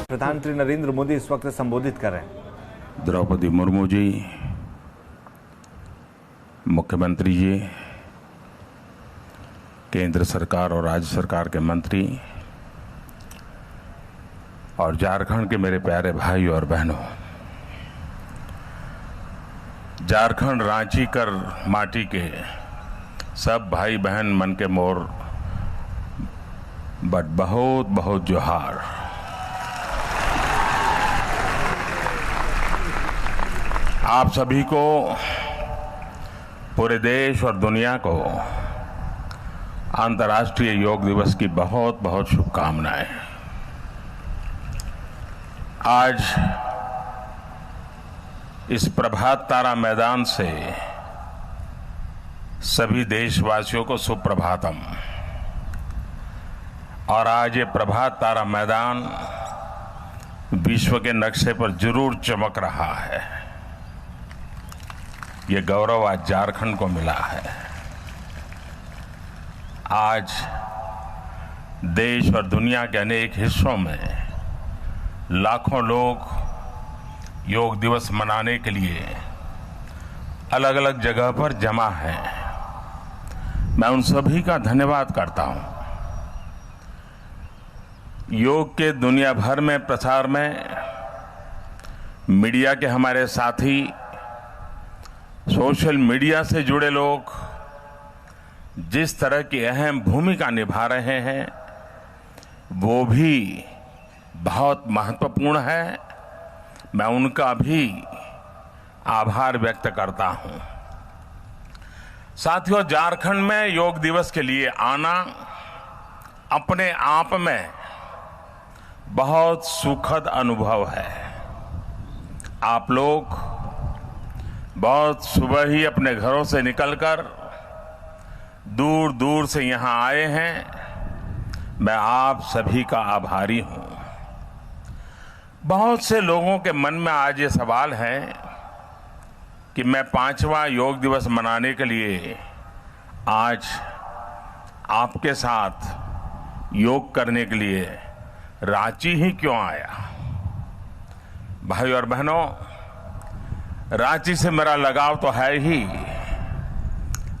प्रधानमंत्री नरेंद्र मोदी इस वक्त संबोधित कर रहे हैं। द्रौपदी मुर्मू जी, मुख्यमंत्री जी, केंद्र सरकार और राज्य सरकार के मंत्री और झारखंड के मेरे प्यारे भाई और बहनों, झारखंड रांची कर माटी के सब भाई बहन मन के मोर बट बहुत बहुत जोहार। आप सभी को पूरे देश और दुनिया को अंतर्राष्ट्रीय योग दिवस की बहुत बहुत शुभकामनाएं। आज इस प्रभात तारा मैदान से सभी देशवासियों को सुप्रभातम। और आज ये प्रभात तारा मैदान विश्व के नक्शे पर जरूर चमक रहा है। ये गौरव आज झारखंड को मिला है। आज देश और दुनिया के अनेक हिस्सों में लाखों लोग योग दिवस मनाने के लिए अलग अलग जगह पर जमा हैं। मैं उन सभी का धन्यवाद करता हूं। योग के दुनिया भर में प्रसार में मीडिया के हमारे साथी, सोशल मीडिया से जुड़े लोग जिस तरह की अहम भूमिका निभा रहे हैं वो भी बहुत महत्वपूर्ण है। मैं उनका भी आभार व्यक्त करता हूं। साथियों, झारखंड में योग दिवस के लिए आना अपने आप में बहुत सुखद अनुभव है। आप लोग बहुत सुबह ही अपने घरों से निकलकर दूर दूर से यहां आए हैं। मैं आप सभी का आभारी हूं। बहुत से लोगों के मन में आज ये सवाल है कि मैं 5वां योग दिवस मनाने के लिए आज आपके साथ योग करने के लिए रांची ही क्यों आया। भाई और बहनों, रांची से मेरा लगाव तो है ही,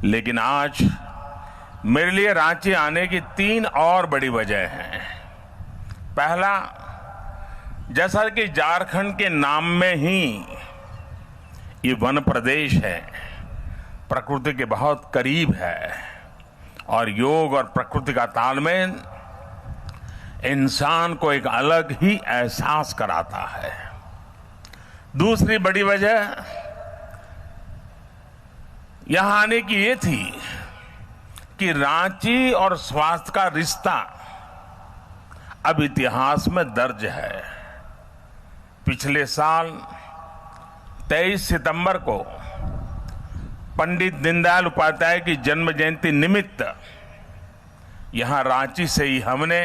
लेकिन आज मेरे लिए रांची आने की 3 और बड़ी वजह हैं। पहला, जैसा कि झारखंड के नाम में ही ये वन प्रदेश है, प्रकृति के बहुत करीब है और योग और प्रकृति का तालमेल इंसान को एक अलग ही एहसास कराता है। दूसरी बड़ी वजह यहां आने की ये थी कि रांची और स्वास्थ्य का रिश्ता अब इतिहास में दर्ज है। पिछले साल 23 सितंबर को पंडित दीनदयाल उपाध्याय की जन्म जयंती निमित्त यहां रांची से ही हमने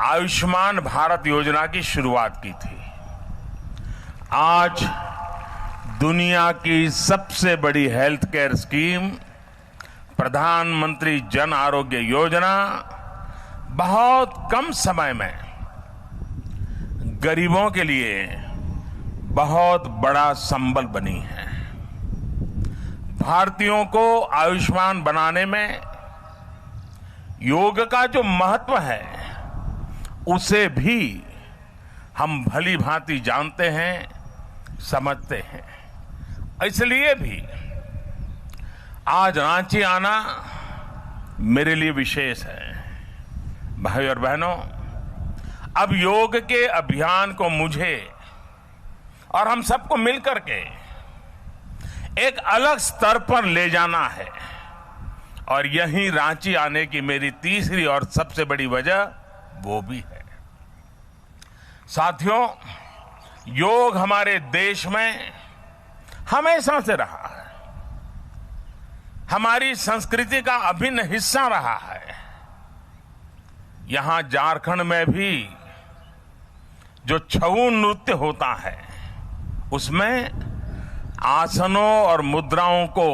आयुष्मान भारत योजना की शुरुआत की थी। आज दुनिया की सबसे बड़ी हेल्थ केयर स्कीम प्रधानमंत्री जन आरोग्य योजना बहुत कम समय में गरीबों के लिए बहुत बड़ा संबल बनी है। भारतीयों को आयुष्मान बनाने में योग का जो महत्व है उसे भी हम भली भांति जानते हैं, समझते हैं। इसलिए भी आज रांची आना मेरे लिए विशेष है। भाई और बहनों, अब योग के अभियान को मुझे और हम सबको मिलकर के एक अलग स्तर पर ले जाना है। और यही रांची आने की मेरी तीसरी और सबसे बड़ी वजह वो भी है। साथियों, योग हमारे देश में हमेशा से रहा है, हमारी संस्कृति का अभिन्न हिस्सा रहा है। यहां झारखंड में भी जो छऊ नृत्य होता है उसमें आसनों और मुद्राओं को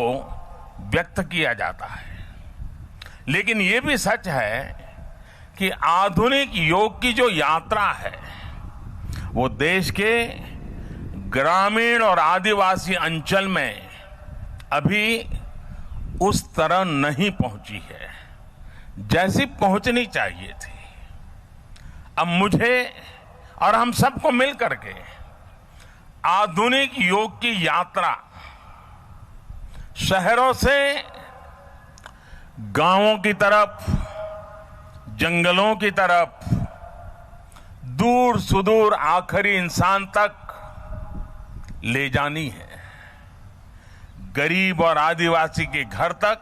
व्यक्त किया जाता है। लेकिन ये भी सच है कि आधुनिक योग की जो यात्रा है वो देश के ग्रामीण और आदिवासी अंचल में अभी उस तरह नहीं पहुंची है जैसी पहुंचनी चाहिए थी। अब मुझे और हम सबको मिलकर के आधुनिक योग की यात्रा शहरों से गांवों की तरफ, जंगलों की तरफ, दूर सुदूर आखिरी इंसान तक ले जानी है। गरीब और आदिवासी के घर तक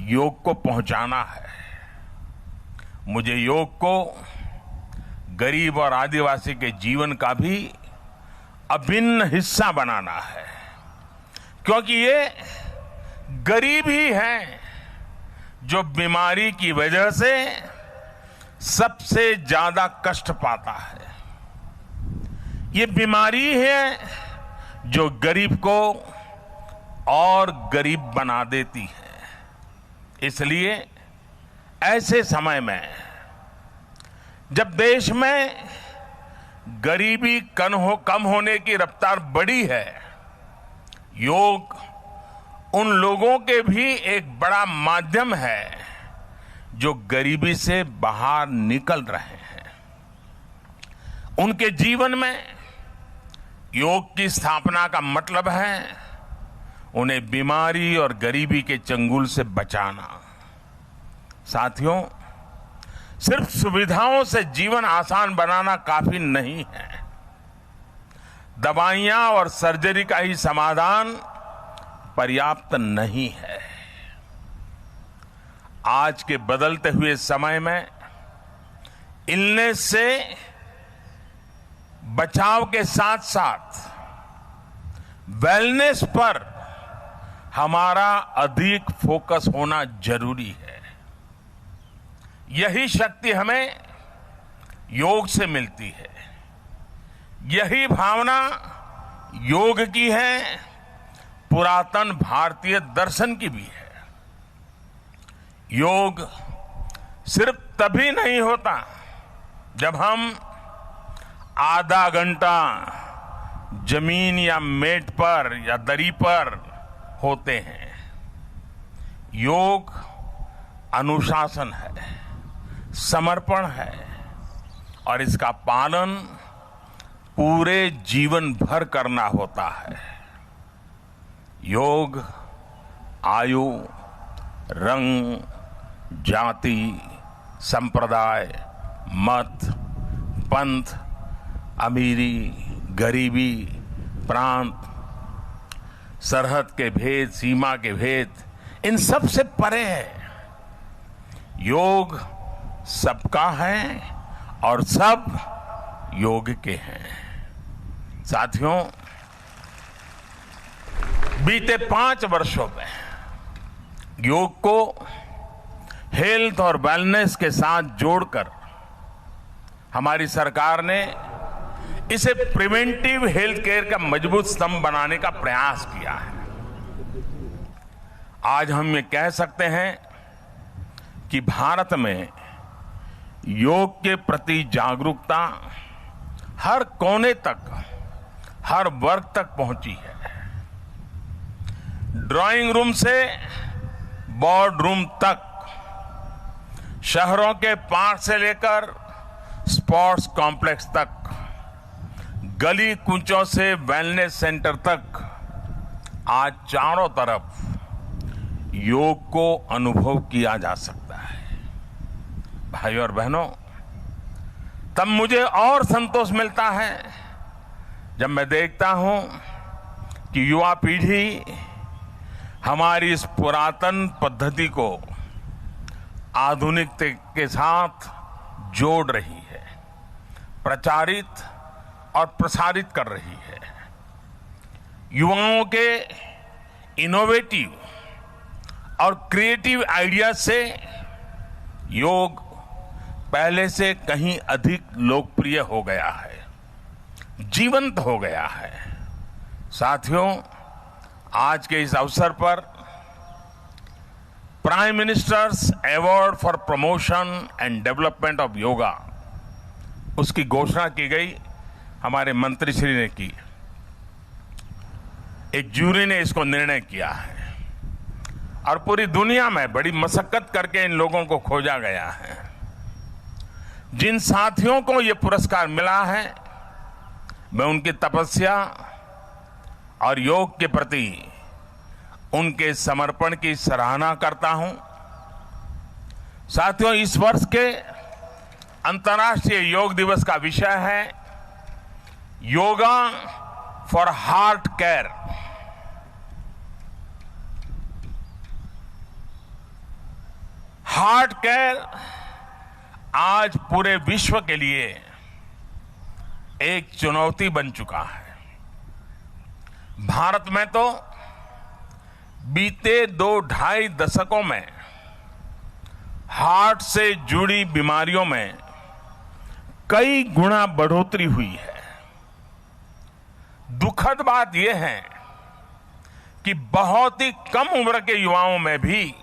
योग को पहुंचाना है। मुझे योग को गरीब और आदिवासी के जीवन का भी अभिन्न हिस्सा बनाना है, क्योंकि ये गरीब ही है जो बीमारी की वजह से सबसे ज्यादा कष्ट पाता है। ये बीमारी है जो गरीब को और गरीब बना देती है। इसलिए ऐसे समय में जब देश में गरीबी कम होने की रफ्तार बढ़ी है, योग उन लोगों के भी एक बड़ा माध्यम है जो गरीबी से बाहर निकल रहे हैं। उनके जीवन में योग की स्थापना का मतलब है उन्हें बीमारी और गरीबी के चंगुल से बचाना। साथियों, सिर्फ सुविधाओं से जीवन आसान बनाना काफी नहीं है। दवाइयां और सर्जरी का ही समाधान पर्याप्त नहीं है। आज के बदलते हुए समय में इलनेस से बचाव के साथ साथ वेलनेस पर हमारा अधिक फोकस होना जरूरी है। यही शक्ति हमें योग से मिलती है। यही भावना योग की है, पुरातन भारतीय दर्शन की भी है। योग सिर्फ तभी नहीं होता जब हम आधा घंटा जमीन या मेट पर या दरी पर होते हैं। योग अनुशासन है, समर्पण है और इसका पालन पूरे जीवन भर करना होता है। योग आयु, रंग, जाति, संप्रदाय, मत, पंथ, अमीरी, गरीबी, प्रांत, सरहद के भेद, सीमा के भेद, इन सब से परे है। योग सबका है और सब योग के हैं। साथियों, बीते 5 वर्षों में योग को हेल्थ और वेलनेस के साथ जोड़कर हमारी सरकार ने इसे प्रिवेंटिव हेल्थ केयर का मजबूत स्तंभ बनाने का प्रयास किया है। आज हम ये कह सकते हैं कि भारत में योग के प्रति जागरूकता हर कोने तक, हर वर्ग तक पहुंची है। ड्राइंग रूम से बोर्ड रूम तक, शहरों के पार्क से लेकर स्पोर्ट्स कॉम्प्लेक्स तक, गली कूचों से वेलनेस सेंटर तक, आज चारों तरफ योग को अनुभव किया जा सकता है। भाइयों और बहनों, तब मुझे और संतोष मिलता है जब मैं देखता हूं कि युवा पीढ़ी हमारी इस पुरातन पद्धति को आधुनिकता के साथ जोड़ रही है, प्रचारित और प्रसारित कर रही है। युवाओं के इनोवेटिव और क्रिएटिव आइडिया से योग पहले से कहीं अधिक लोकप्रिय हो गया है, जीवंत हो गया है। साथियों, आज के इस अवसर पर prime ministers award for promotion and development of yoga, उसकी घोषणा की गई हमारे मंत्रीश्री ने की। एक जूरी ने इसको निर्णय किया है और पूरी दुनिया में बड़ी मशक्कत करके इन लोगों को खोजा गया है। जिन साथियों को ये पुरस्कार मिला है, मैं उनकी तपस्या और योग के प्रति उनके समर्पण की सराहना करता हूं। साथियों, इस वर्ष के अंतर्राष्ट्रीय योग दिवस का विषय है yoga for heart care. Heart care आज पूरे विश्व के लिए एक चुनौती बन चुका है। भारत में तो बीते 2-2.5 दशकों में हार्ट से जुड़ी बीमारियों में कई गुना बढ़ोतरी हुई है। दुखद बात यह है कि बहुत ही कम उम्र के युवाओं में भी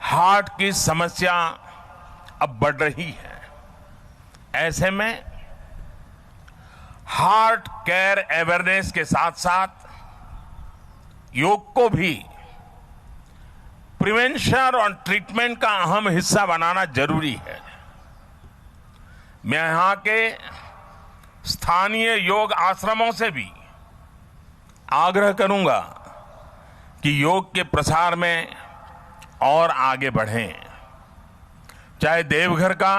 हार्ट की समस्या अब बढ़ रही है। ऐसे में हार्ट केयर अवेयरनेस के साथ साथ योग को भी प्रिवेंशन और ट्रीटमेंट का अहम हिस्सा बनाना जरूरी है। मैं यहां के स्थानीय योग आश्रमों से भी आग्रह करूंगा कि योग के प्रसार में और आगे बढ़ें। चाहे देवघर का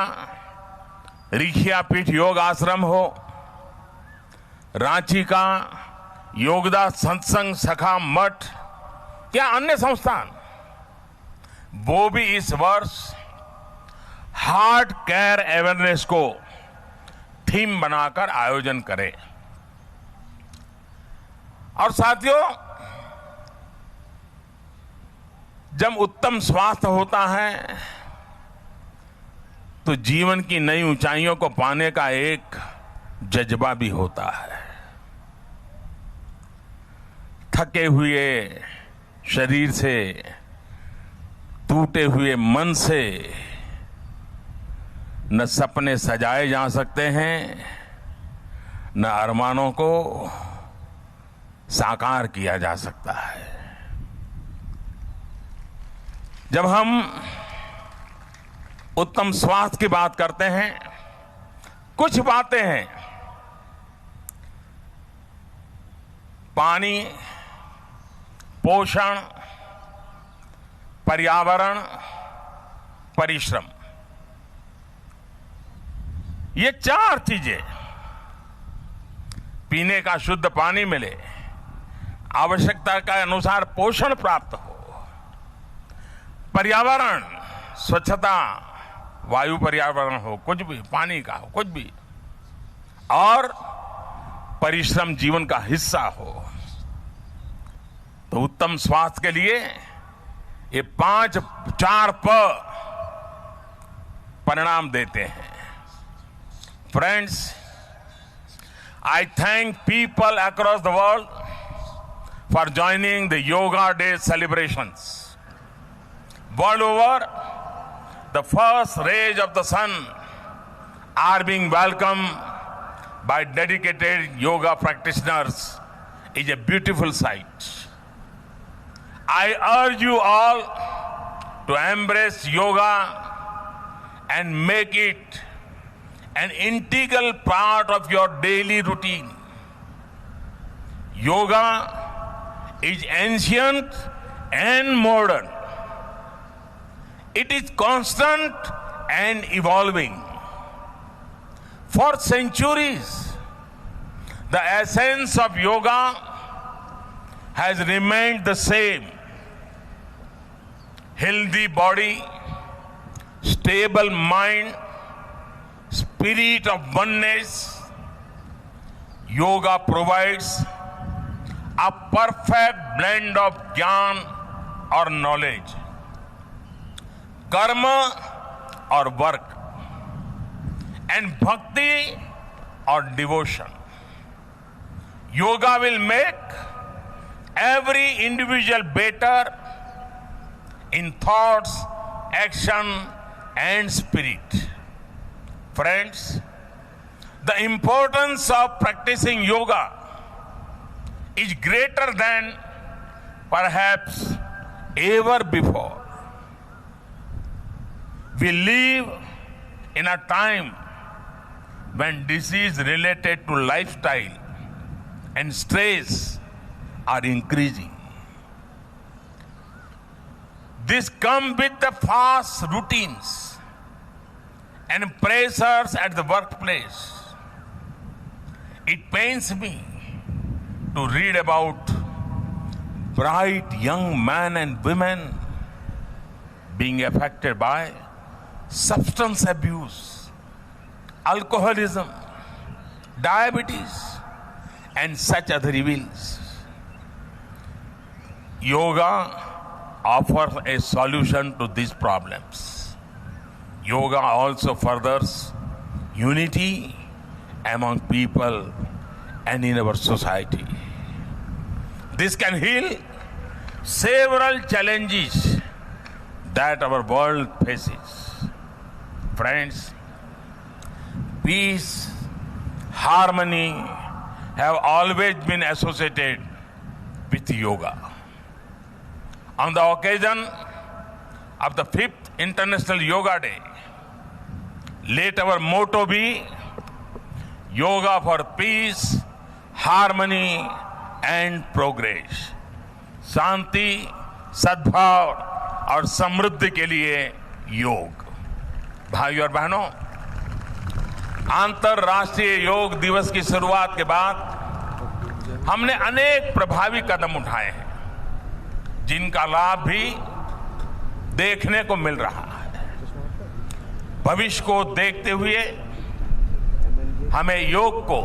ऋषिया पीठ योग आश्रम हो, रांची का योगदा सत्संग सखा मठ या अन्य संस्थान, वो भी इस वर्ष हार्ट केयर अवेयरनेस को थीम बनाकर आयोजन करें। और साथियों, जब उत्तम स्वास्थ्य होता है तो जीवन की नई ऊंचाइयों को पाने का एक जज्बा भी होता है। थके हुए शरीर से, टूटे हुए मन से न सपने सजाए जा सकते हैं, न अरमानों को साकार किया जा सकता है। जब हम उत्तम स्वास्थ्य की बात करते हैं, कुछ बातें हैं। पानी, पोषण, पर्यावरण, परिश्रम, ये 4 चीजें, पीने का शुद्ध पानी मिले, आवश्यकता के अनुसार पोषण प्राप्त हो, पर्यावरण, स्वच्छता, वायु पर्यावरण हो, कुछ भी, पानी का हो, कुछ भी, और परिश्रम जीवन का हिस्सा हो, तो उत्तम स्वास्थ्य के लिए ये 4 प परिणाम देते हैं। Friends, I thank people across the world for joining the Yoga Day celebrations. World over, the first rays of the sun are being welcomed by dedicated yoga practitioners. It's a beautiful sight. I urge you all to embrace yoga and make it an integral part of your daily routine. Yoga is ancient and modern. It is constant and evolving. For centuries, the essence of yoga has remained the same. Healthy body, stable mind, spirit of oneness. Yoga provides a perfect blend of jnana or knowledge, karma or work, and bhakti or devotion. Yoga will make every individual better in thoughts, action, and spirit. Friends, The importance of practicing yoga is greater than perhaps ever before. We live in a time when disease related to lifestyle and stress are increasing. This comes with the fast routines and pressures at the workplace. It pains me to read about bright young men and women being affected by substance abuse, alcoholism, diabetes, and such other evils. Yoga offers a solution to these problems. Yoga also furthers unity among people and in our society. This can heal several challenges that our world faces. Friends, peace, harmony have always been associated with yoga. On the occasion of the 5th International Yoga Day, let our motto be Yoga for Peace, Harmony and Progress. शांति, सद्भाव और समृद्धि के लिए योग. भाइयों और बहनों, अंतर्राष्ट्रीय योग दिवस की शुरुआत के बाद हमने अनेक प्रभावी कदम उठाए हैं, जिनका लाभ भी देखने को मिल रहा है. भविष्य को देखते हुए हमें योग को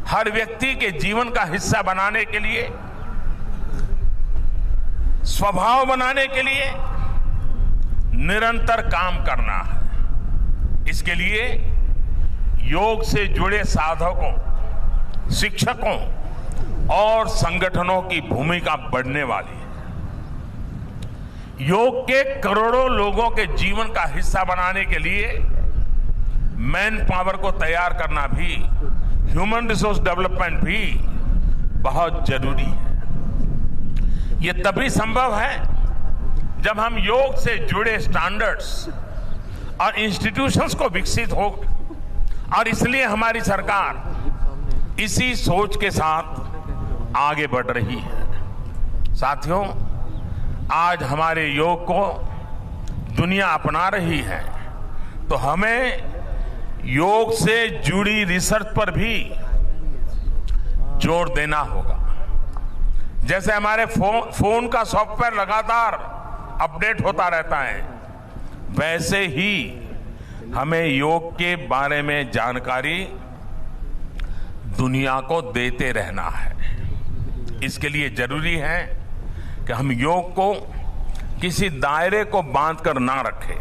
हर व्यक्ति के जीवन का हिस्सा बनाने के लिए, स्वभाव बनाने के लिए निरंतर काम करना है. इसके लिए योग से जुड़े साधकों, शिक्षकों और संगठनों की भूमिका बढ़ने वाली है. योग के करोड़ों लोगों के जीवन का हिस्सा बनाने के लिए मैन पावर को तैयार करना भी, ह्यूमन रिसोर्स डेवलपमेंट भी बहुत जरूरी है. ये तभी संभव है जब हम योग से जुड़े स्टैंडर्ड्स और इंस्टीट्यूशंस को विकसित हो, और इसलिए हमारी सरकार इसी सोच के साथ आगे बढ़ रही है. साथियों, आज हमारे योग को दुनिया अपना रही है, तो हमें योग से जुड़ी रिसर्च पर भी जोर देना होगा. जैसे हमारे फोन का सॉफ्टवेयर लगातार अपडेट होता रहता है, वैसे ही हमें योग के बारे में जानकारी दुनिया को देते रहना है. इसके लिए जरूरी है कि हम योग को किसी दायरे को बांधकर ना रखें.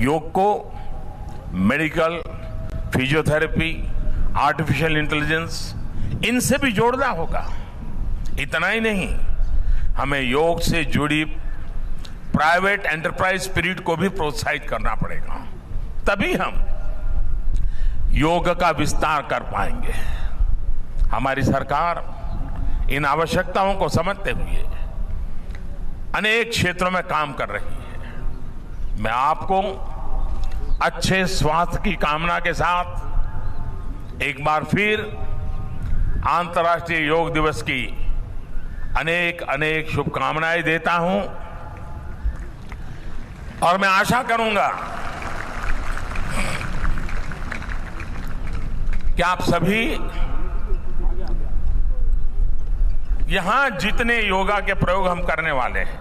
योग को मेडिकल, फिजियोथेरेपी, आर्टिफिशियल इंटेलिजेंस, इनसे भी जोड़ना होगा. इतना ही नहीं, हमें योग से जुड़ी प्राइवेट एंटरप्राइज स्पिरिट को भी प्रोत्साहित करना पड़ेगा. तभी हम योग का विस्तार कर पाएंगे. हमारी सरकार इन आवश्यकताओं को समझते हुए अनेक क्षेत्रों में काम कर रही है. मैं आपको अच्छे स्वास्थ्य की कामना के साथ एक बार फिर अंतर्राष्ट्रीय योग दिवस की अनेक अनेक शुभकामनाएं देता हूं, और मैं आशा करूंगा कि आप सभी यहां जितने योगा के प्रयोग हम करने वाले हैं,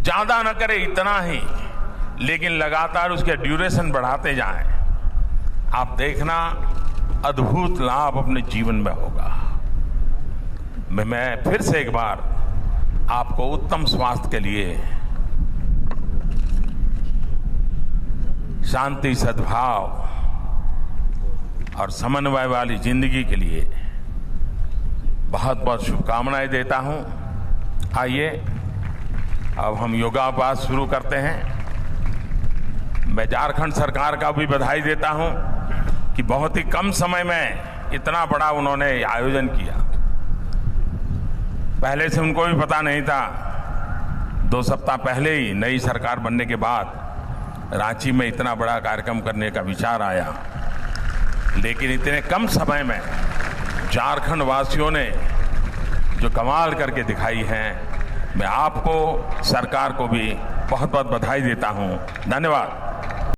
ज्यादा न करें इतना ही, लेकिन लगातार उसके ड्यूरेशन बढ़ाते जाएं. आप देखना अद्भुत लाभ अपने जीवन में होगा. मैं फिर से एक बार आपको उत्तम स्वास्थ्य के लिए, शांति, सद्भाव और समन्वय वाली जिंदगी के लिए बहुत बहुत शुभकामनाएं देता हूं. आइए अब हम योगाभ्यास शुरू करते हैं. मैं झारखंड सरकार का भी बधाई देता हूं कि बहुत ही कम समय में इतना बड़ा उन्होंने आयोजन किया। पहले से उनको भी पता नहीं था। 2 सप्ताह पहले ही नई सरकार बनने के बाद रांची में इतना बड़ा कार्यक्रम करने का विचार आया, लेकिन इतने कम समय में झारखंड वासियों ने जो कमाल करके दिखाई है, मैं आपको, सरकार को भी बहुत बहुत बधाई देता हूं। धन्यवाद।